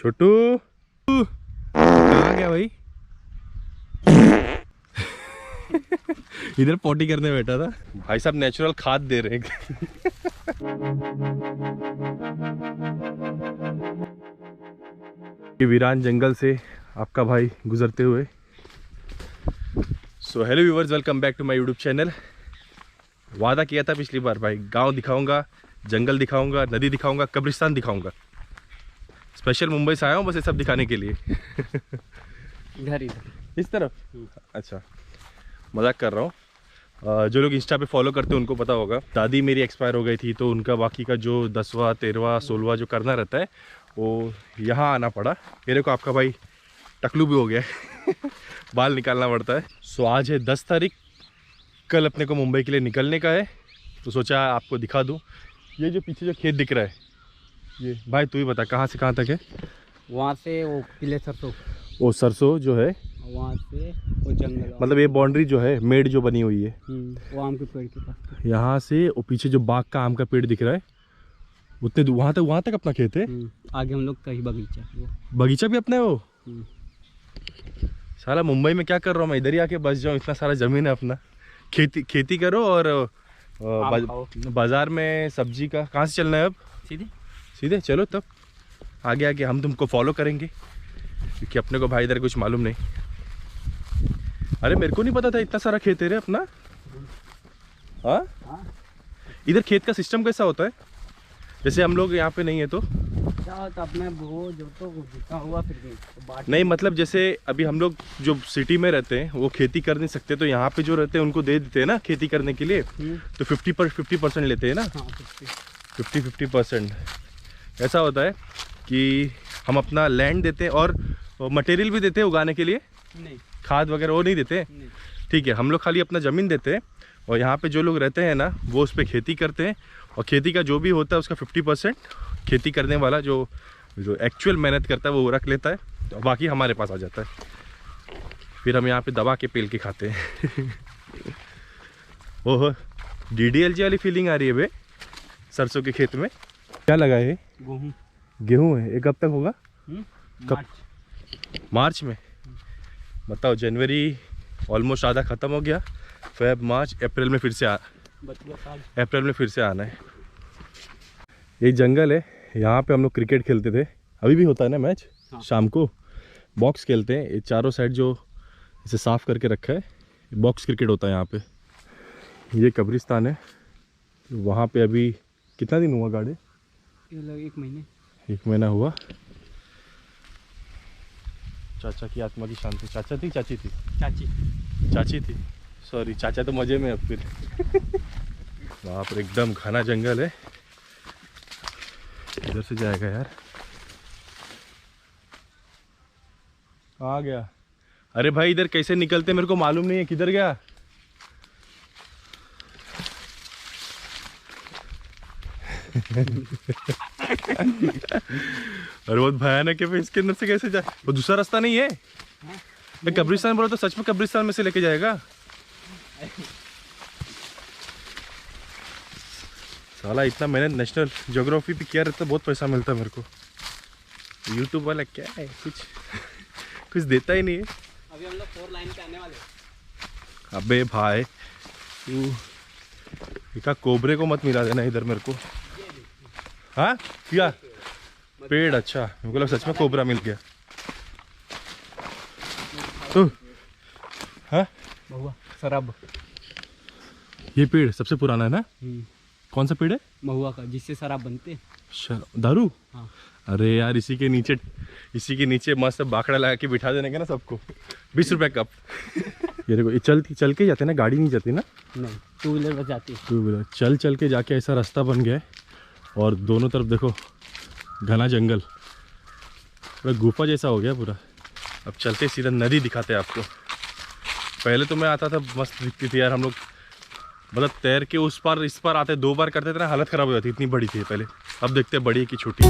छोटू कहाँ गया भाई? इधर पोटी करने बैठा था भाई साहब। नेचुरल खाद दे रहे हैं। वीरान जंगल से आपका भाई गुजरते हुए। So hello viewers, welcome back to my YouTube channel. वादा किया था पिछली बार भाई, गांव दिखाऊंगा, जंगल दिखाऊंगा, नदी दिखाऊंगा, कब्रिस्तान दिखाऊंगा। स्पेशल मुंबई से आया हूँ बस ये सब दिखाने के लिए। इधर इस तरफ? अच्छा, मजाक कर रहा हूँ। जो लोग इंस्टा पे फॉलो करते हैं उनको पता होगा, दादी मेरी एक्सपायर हो गई थी तो उनका बाकी का जो 10वां 13वां 16वां जो करना रहता है वो यहाँ आना पड़ा। मेरे को आपका भाई टकलू भी हो गया है। बाल निकालना पड़ता है। सो आज है 10 तारीख, कल अपने को मुंबई के लिए निकलने का है तो सोचा आपको दिखा दूँ। ये जो पीछे जो खेत दिख रहा है, ये भाई तू ही बता कहाँ से कहाँ तक है? वहाँ से वो पीले सरसों, वो सरसों जो है वहाँ से वो जंगल, मतलब ये बाउंड्री जो है मेड जो बनी हुई है वो आम के पेड़ के पास। यहाँ से वो पीछे जो बाग का आम का पेड़ दिख रहा है उतने वहाँ तक अपना खेत है। आगे हम लोग कहीं बगीचा, वो बगीचा भी अपना है वो। साला मुंबई में क्या कर रहा हूँ मैं, इधर ही आके बस जाऊँ। इतना सारा ज़मीन है अपना, खेती करो और बाज़ार में सब्जी का। कहाँ से चलना है अब? सीधे चलो तब आगे आगे हम तुमको फॉलो करेंगे क्योंकि अपने को भाई इधर कुछ मालूम नहीं। अरे मेरे को नहीं पता था इतना सारा खेत है रे अपना। हाँ, इधर खेत का सिस्टम कैसा होता है? जैसे हम लोग यहाँ पे नहीं है तो क्या होता अपना वो जो तो जितना हुआ फिर भी नहीं, मतलब जैसे अभी हम लोग जो सिटी में रहते हैं वो खेती कर नहीं सकते तो यहाँ पे जो रहते हैं उनको दे देते हैं ना खेती करने के लिए। तो 50% लेते हैं ना। 50% ऐसा होता है कि हम अपना लैंड देते हैं और मटेरियल भी देते हैं उगाने के लिए। नहीं, खाद वगैरह वो नहीं देते। ठीक है, हम लोग खाली अपना ज़मीन देते हैं और यहाँ पे जो लोग रहते हैं ना वो उस पर खेती करते हैं और खेती का जो भी होता है उसका 50% खेती करने वाला जो एक्चुअल मेहनत करता है वो रख लेता है, तो बाकी हमारे पास आ जाता है। फिर हम यहाँ पे दबा के पेल के खाते हैं। ओह, DDLG वाली फीलिंग आ रही है बे। सरसों के खेत में क्या लगा है? गेहूँ है। ये कब तक होगा? कब? मार्च में। बताओ, जनवरी ऑलमोस्ट आधा ख़त्म हो गया। फेब, मार्च, अप्रैल में फिर से आना है। ये जंगल है, यहाँ पे हम लोग क्रिकेट खेलते थे। अभी भी होता है ना मैच। हाँ। शाम को बॉक्स खेलते हैं। ये चारों साइड जो इसे साफ़ करके रखा है बॉक्स क्रिकेट होता है यहाँ पे। ये कब्रिस्तान है। वहाँ पे अभी कितना दिन हुआ गाड़ी? 1 महीना हुआ। चाचा की आत्मा की शांति। चाचा थी चाची थी? चाची थी, सॉरी। चाचा तो मज़े में अब फिर। वहाँ पर एकदम घना जंगल है। इधर से जाएगा यार। आ गया। अरे भाई इधर कैसे निकलते मेरे को मालूम नहीं है, किधर गया? अरे बहुत भयानक है। इसके अंदर से कैसे जाए? वो दूसरा रास्ता नहीं है? मैं कब्रिस्तान बोला तो सच में कब्रिस्तान में से लेके जाएगा? साला इतना मैंने नेशनल ज्योग्राफी पे किया रहता, बहुत पैसा मिलता मेरे को। यूट्यूब वाला क्या है, कुछ देता ही नहीं है। अभी हम लोग 4 लाइन पे आने वाले। अबे भाई तू कोबरे को मत मिला देना इधर मेरे को। हाँ क्या पेड़? अच्छा, मेरे को लगा सच में कोबरा मिल गया। तो हाँ, महुआ शराब। ये पेड़ सबसे पुराना है ना? कौन सा पेड़ है? महुआ का, जिससे शराब बनते। दारू? हाँ। अरे यार इसी के नीचे मस्त बाकड़ा लगा के बिठा देने का ना सबको। 20 रुपए कप। ये देखो, ये चल के जाते ना, गाड़ी नहीं जाती ना? नहीं, 2 व्हीलर बस जाती है। 2 व्हीलर चल के जाके ऐसा रास्ता बन गया है और दोनों तरफ देखो घना जंगल, पूरा गुफा जैसा हो गया पूरा। अब चलते सीधा नदी दिखाते हैं आपको। पहले तो मैं आता था मस्त दिखती थी यार, हम लोग मतलब तैर के उस पार इस पार आते 2 बार करते थे ना, हालत ख़राब हो जाती, इतनी बड़ी थी पहले। अब देखते हैं बड़ी की छोटी।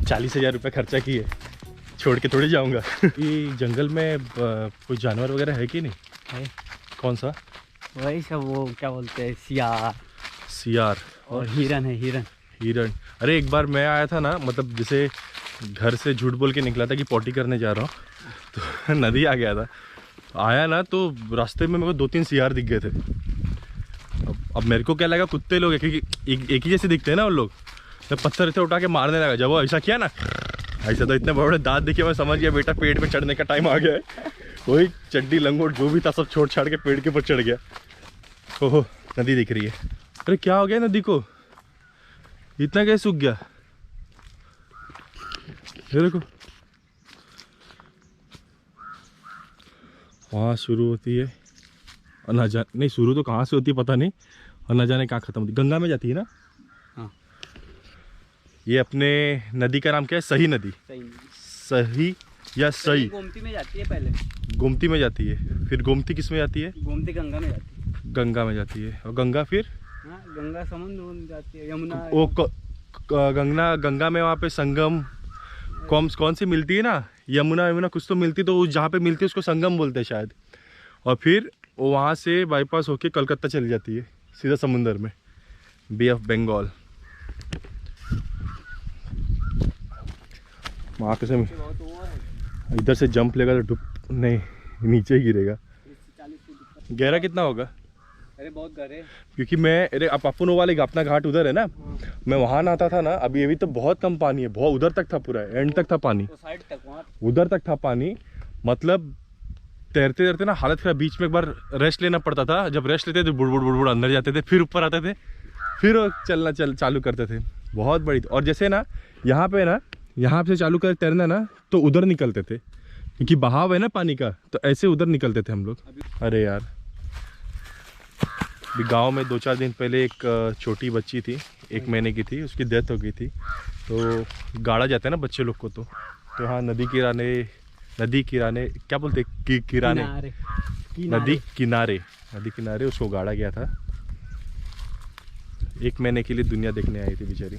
₹40,000 खर्चा किए छोड़ के थोड़ी जाऊंगा। ये जंगल में कोई जानवर वगैरह है कि नहीं? है कौन सा? वही सब, वो क्या बोलते हैं, सियार सियार और हिरन है, हिरन। हिरण। अरे एक बार मैं आया था ना, मतलब जैसे घर से झूठ बोल के निकला था कि पॉटी करने जा रहा हूँ, तो नदी आ गया था। आया ना तो रास्ते में मेरे को 2-3 सियार दिख गए थे। अब मेरे को क्या लगा कुत्ते लोग है, क्योंकि एक ही जैसे दिखते हैं ना उन लोग। तो पत्थर इतने उठा के मारने लगा। जब वो ऐसा किया ना, ऐसा तो इतने बड़े बड़े दांत दिखे, मैं समझ गया बेटा पेड़ पे चढ़ने का टाइम आ गया है। वही चड्डी लंगोट जो भी था सब छोड़ छाड़ के पेड़ के ऊपर चढ़ गया। ओहो, नदी दिख रही है। अरे क्या हो गया नदी को, इतना कैसे सूख गया? ये देखो, वहाँ शुरू होती है और ना जाने, नहीं शुरू तो कहाँ से होती है पता नहीं, और ना जाने कहाँ खत्म होती है। गंगा में जाती है ना? हाँ। ये अपने नदी का नाम क्या है? सही नदी। सही या सही? गोमती में जाती है पहले। गोमती में जाती है, फिर गोमती किस में जाती है? गोमती गंगा में जाती है। गंगा में जाती है, और गंगा फिर? हाँ, गंगा समुद्र में जाती है, यमुना। वो गंगा में वहाँ पे संगम कौन सी मिलती है ना, यमुना कुछ तो मिलती, तो जहाँ पे मिलती है उसको संगम बोलते हैं शायद। और फिर वो वहाँ से बाईपास होके कलकत्ता चली जाती है सीधा समुंदर में, बे ऑफ बंगाल। वहाँ पे से इधर से जंप लेगा तो डूब नहीं, नीचे ही गिरेगा। गहरा कितना होगा? अरे बहुत गहरे, क्योंकि मैं, अरे अब अपन वाले अपना घाट उधर है ना, मैं वहाँ नहाता था ना, अभी तो बहुत कम पानी है, बहुत उधर तक था, पूरा एंड तक था पानी, तो साइड तक, वहाँ उधर तक था पानी। मतलब तैरते तैरते ना हालत खराब। बीच में एक बार रेस्ट लेना पड़ता था, जब रेस्ट लेते थे बुड़ अंदर जाते थे, फिर ऊपर आते थे, फिर चलना चालू करते थे। बहुत बड़ी। और जैसे ना यहाँ पे ना, यहाँ से चालू कर तैरना ना, तो उधर निकलते थे क्योंकि बहाव है ना पानी का, तो ऐसे उधर निकलते थे हम लोग। अरे यार, गांव में 2-4 दिन पहले एक छोटी बच्ची थी, 1 महीने की थी, उसकी डेथ हो गई थी। तो गाड़ा जाता है ना बच्चे लोग को, तो यहाँ नदी किराने क्या बोलते, किराने, नदी किनारे उसको गाड़ा गया था। 1 महीने के लिए दुनिया देखने आई थी बेचारी।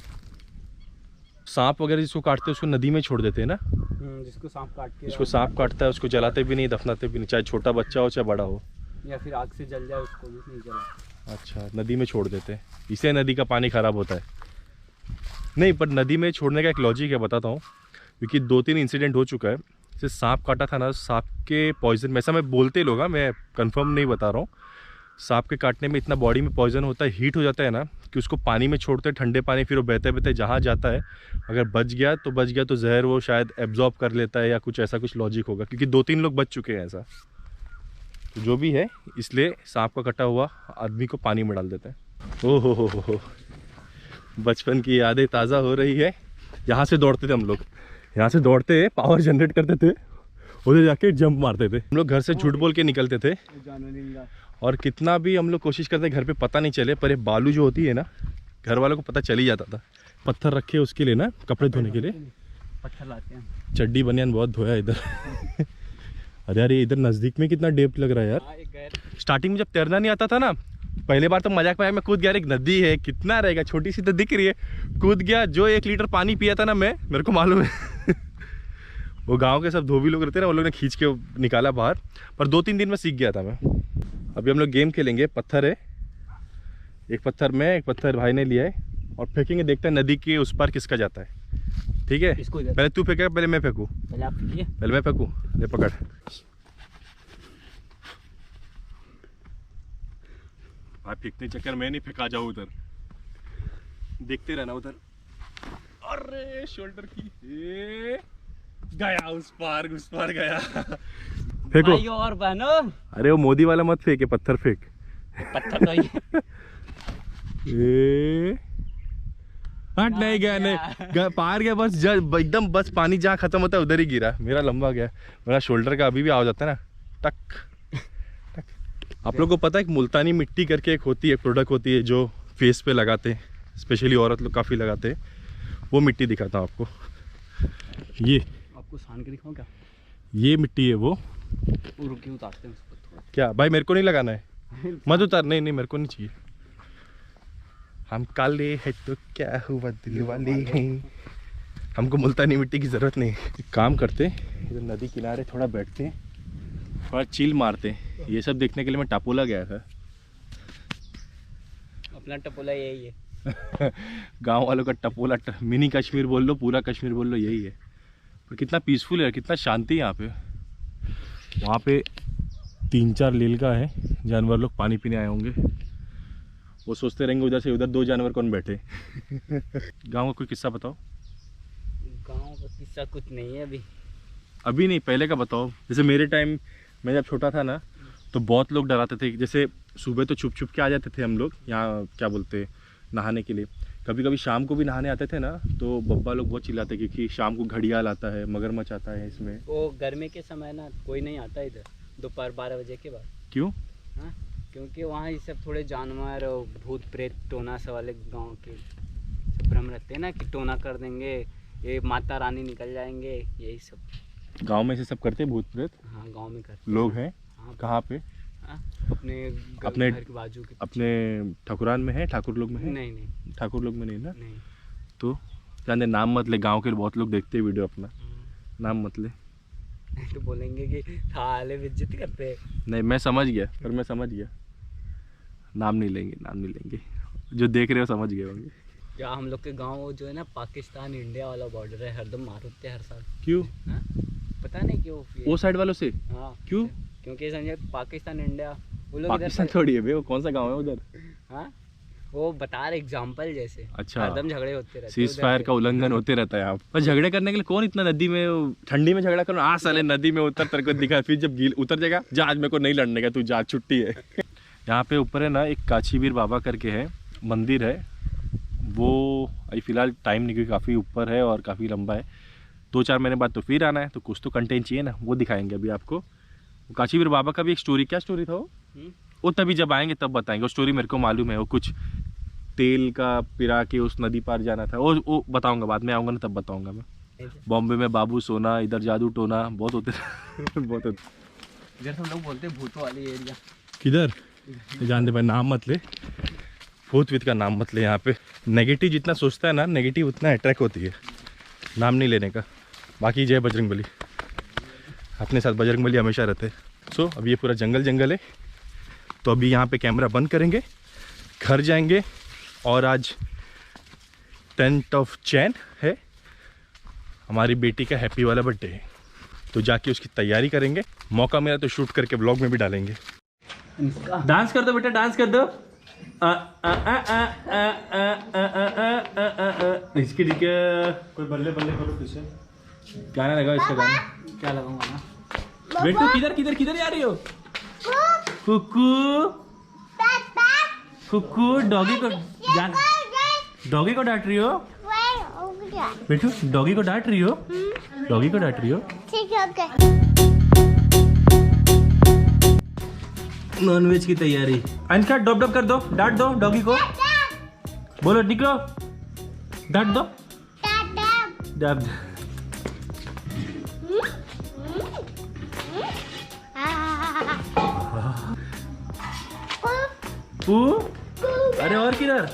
सांप वगैरह जिसको काटते हैं उसको नदी में छोड़ देते हैं ना। जिसको सांप काटता है उसको जलाते भी नहीं, दफनाते भी नहीं, चाहे छोटा बच्चा हो चाहे बड़ा हो, या फिर आग से जल जाए उसको भी नहीं जला। अच्छा, नदी में छोड़ देते हैं, इससे नदी का पानी खराब होता है। नहीं, पर नदी में छोड़ने का एक लॉजिक है, बताता हूँ। क्योंकि 2-3 इंसिडेंट हो चुका है। जैसे सांप काटा था ना, सांप के पॉइजन में, ऐसा मैं बोलते लोग, मैं कंफर्म नहीं बता रहा हूँ, सांप के काटने में इतना बॉडी में पॉइजन होता है, हीट हो जाता है ना, कि उसको पानी में छोड़ते हैं, ठंडे पानी, फिर वो बहते बहते जहाँ जाता है, अगर बच गया तो जहर वो शायद एब्जॉर्ब कर लेता है, या कुछ ऐसा कुछ लॉजिक होगा। क्योंकि 2-3 लोग बच चुके हैं ऐसा। तो जो भी है, इसलिए सांप का कटा हुआ आदमी को पानी में डाल देते हैं। ओ हो, बचपन की यादें ताज़ा हो रही है। यहाँ से दौड़ते थे हम लोग, यहाँ से दौड़ते पावर जनरेट करते थे, उधर जाके जंप मारते थे। हम लोग घर से झूठ बोल के निकलते थे, और कितना भी हम लोग कोशिश करते घर पे पता नहीं चले, पर ये बालू जो होती है ना, घर वालों को पता चल ही जाता था। पत्थर रखे उसके लिए ना, कपड़े धोने के लिए पत्थर लाते हैं। चड्डी बनियान बहुत धोया इधर। अरे यार, इधर नज़दीक में कितना डेप्थ लग रहा है यार। स्टार्टिंग में जब तैरना नहीं आता था ना, पहले बार तो मजाक में कूद गया, एक नदी है कितना रहेगा, छोटी सी तो दिख रही है, कूद गया। जो 1 लीटर पानी पिया था ना मैं, मेरे को मालूम है। वो गांव के सब धोबी लोग रहते हैं ना, वो लोग ने खींच के निकाला बाहर, पर 2-3 दिन में सीख गया था मैं। अभी हम लोग गेम खेलेंगे। पत्थर है, एक पत्थर मैं, एक पत्थर भाई ने लिया है, और फेंकेंगे, देखते हैं नदी के उस पार किसका जाता है। ठीक है, पहले तू फेंकेगा, पहले मैं फेंकूँ? पहले आप फेंकिए। पहले मैं फेंकूँ, ले पकड़। भाई फेंकने चक्कर मैं नहीं फेंका जाऊँ उधर, देखते रहना उधर। अरे शोल्डर की गया, उस पार गया। फेंको भाइयों और बहनों। अरे वो मोदी वाला मत फेंके, पत्थर फेंक। पत्थर तो हट, नहीं गया, नहीं पार गया, बस एकदम बस पानी जहाँ खत्म होता है उधर ही गिरा। मेरा लंबा गया, मेरा शोल्डर का अभी भी आ जाता है ना, टक टक। आप लोग को पता है एक मुल्तानी मिट्टी करके एक होती है, प्रोडक्ट होती है जो फेस पे लगाते हैं, स्पेशली औरत लोग काफ़ी लगाते हैं। वो मिट्टी दिखाता हूँ आपको, ये आपको सान के दिखाऊं क्या? ये मिट्टी है वो रुकिए, उतारते हैं उसको थोड़ा। क्या भाई, मेरे को नहीं लगाना है, मत उतार। नहीं मेरे को नहीं चाहिए। हम काले हैं तो क्या हुआ, दिल वाले हैं, हमको मुल्तानी मिट्टी की ज़रूरत नहीं। एक काम करते, इधर नदी किनारे थोड़ा बैठते हैं, थोड़ा चिल मारते हैं। ये सब देखने के लिए मैं टापोला गया था। अपना टपोला यही है। गांव वालों का टपोला मिनी कश्मीर बोल लो, पूरा कश्मीर बोल लो, यही है। पर कितना पीसफुल है, कितना शांति है यहाँ पे। वहाँ पे 3-4 लीलगा है, जानवर लोग पानी पीने आए होंगे। वो सोचते रहेंगे उधर से उधर 2 जानवर कौन बैठे। गांव का कोई किस्सा बताओ। गांव का किस्सा कुछ नहीं है अभी। अभी नहीं, पहले का बताओ। जैसे मेरे टाइम, मैं जब छोटा था ना, तो बहुत लोग डराते थे। जैसे सुबह तो छुप छुप के आ जाते थे हम लोग यहाँ, क्या बोलते, नहाने के लिए। कभी कभी शाम को भी नहाने आते थे ना, तो बब्बा लोग बहुत चिल्लाते क्योंकि शाम को घड़ियाल आता है, मगरमच्छ आता है इसमें। वो गर्मी के समय ना कोई नहीं आता इधर दोपहर 12 बजे के बाद। क्यों? हाँ, क्योंकि वहाँ ये सब थोड़े जानवर और भूत प्रेत टोना से वाले गाँव के सब भ्रम रहते हैं ना कि टोना कर देंगे, ये माता रानी निकल जाएंगे, यही सब। गांव में से सब करते भूत प्रेत? हाँ, गांव में करते लोग हैं। हाँ, कहाँ पे? हाँ, अपने घर के बाजू के। अपने ठाकुरान में है, ठाकुर लोग में है? नहीं, ठाकुर लोग में नहीं ना? नहीं। तो जाने, नाम मत ले, गांव के बहुत लोग देखते हैं वीडियो अपना, नाम मत ले। तो बोलेंगे कि थाले बेइज्जत करते हैं। नहीं, मैं समझ गया, पर मैं समझ गया, नाम नहीं लेंगे, नाम नहीं लेंगे। जो देख रहे हो समझ गए होंगे। या हम लोग के गांव जो है ना, पाकिस्तान इंडिया वाला बॉर्डर है, हरदम मार होते हैं हर साल। क्यों? हाँ? पता नहीं क्यों। वो साइड वालों से? हाँ। क्यों? क्योंकि समझे पाकिस्तान इंडिया, वो लोग पाकिस्तान थोड़ी है बे, वो कौन सा गांव है उधर? हाँ, वो बता रहे एग्जाम्पल जैसे। अच्छा, हरदम झगड़े होते रहते, सीज फायर का उल्लंघन होते रहता है यहाँ पर। झगड़े करने के लिए कौन इतना नदी में, ठंडी में झगड़ा करो? साले नदी में उतर, तेरे को दिखा, फिर जब गील उतर जाएगा, जा आज मेरे को नहीं लड़ने का, तू जा, छुट्टी है। यहाँ पे ऊपर है ना, एक काशीवीर बाबा करके है, मंदिर है। वो अभी फिलहाल टाइम नहीं, क्योंकि काफ़ी ऊपर है और काफ़ी लंबा है। 2-4 महीने बाद तो फिर आना है, तो कुछ तो कंटेंट चाहिए ना, वो दिखाएंगे अभी आपको। काशीवीर बाबा का भी एक स्टोरी, क्या स्टोरी था वो तभी जब आएंगे तब बताएंगे। वो स्टोरी मेरे को मालूम है, वो कुछ तेल का पिरा के उस नदी पार जाना था, वो बताऊंगा, बाद में आऊँगा ना तब बताऊंगा मैं। बॉम्बे में बाबू सोना, इधर जादू टोना बहुत होते बहुत होते। इधर हम लोग बोलते हैं भूतों वाली एरिया। किधर? जान दे भाई, नाम मत ले, भूत वीत का नाम मत ले। यहाँ पे नेगेटिव जितना सोचता है ना, नेगेटिव उतना अट्रैक्ट होती है, नाम नहीं लेने का। बाकी जय बजरंगबली, अपने साथ बजरंगबली हमेशा रहते। सो अब ये पूरा जंगल है, तो अभी यहाँ पे कैमरा बंद करेंगे, घर जाएंगे। और आज 10th of Jan है, हमारी बेटी का हैप्पी वाला बर्थडे है, तो जाके उसकी तैयारी करेंगे। मौका मिला तो शूट करके ब्लॉग में भी डालेंगे। डांस कर दो बेटा, डांस कर दो। इसके कोई बल्ले बल्ले करो, पीछे गाना लगाओ, इसका गाना क्या लगाऊंगा ना? बेटू किधर जा रही हो? कुकू कुकू, डॉगी को डांट रही हो बेटू? डॉगी को डांट रही हो? डॉगी को डांट रही हो? ठीक है, ओके। नॉनवेज की तैयारी। अंशका डॉब डॉब कर दो, डांट दो डॉगी को, बोलो निकलो, डांट दो, डाब। पू, अरे और किधर?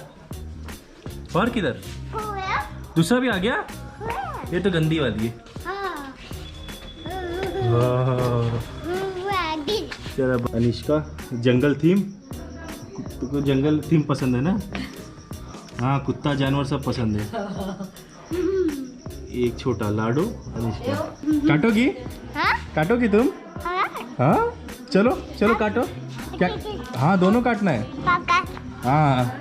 दूसरा भी आ गया? ये तो गंदी वाली है। चलो अनिष्का, जंगल थीम, तुमको जंगल थीम पसंद है ना? हाँ, कुत्ता जानवर सब पसंद है। एक छोटा लाडू। अनिष्का काटोगी? काटोगी तुम? हाँ, चलो काटो। क्या? हाँ, दोनों काटना है। हाँ,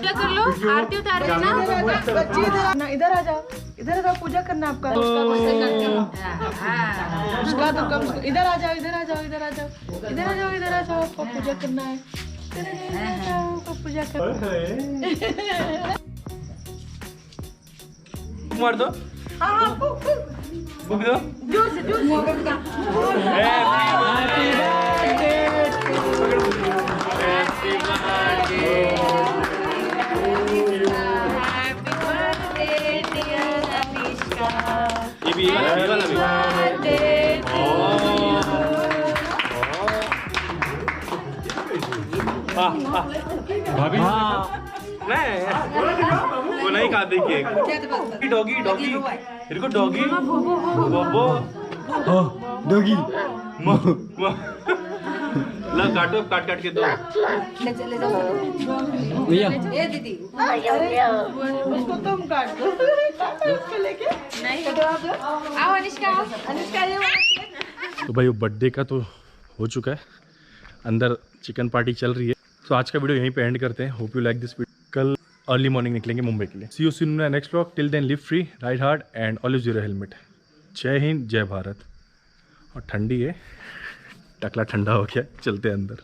क्या कर लो, आरती उतार देना। इधर आ जाओ, पूजा करना आपका। उसका तो कम, इधर आ जाओ, आपको पूजा करना है। आपको पूजा करना है। मार दो, बुक दो। ये भी भाभी, खाना ही खा दे केक। डॉगी डॉगी तेरे को डॉगी बोबो डॉगी ला काटो काट काट के दो भैया ये दीदी उसको तुम काट दो उसको लेके नहीं आओ अनुष्का ये तो भाई वो बर्थडे का तो हो चुका है, अंदर चिकन पार्टी चल रही है। तो आज का वीडियो यहीं पे एंड करते हैं। Hope you like this video. कल अर्ली मॉर्निंग निकलेंगे मुंबई के लिए। See you soon in next vlog. Till then live free, ride hard and always your helmet. Jai Hind, जय भारत। और ठंडी है, टकला ठंडा हो गया, चलते हैं अंदर।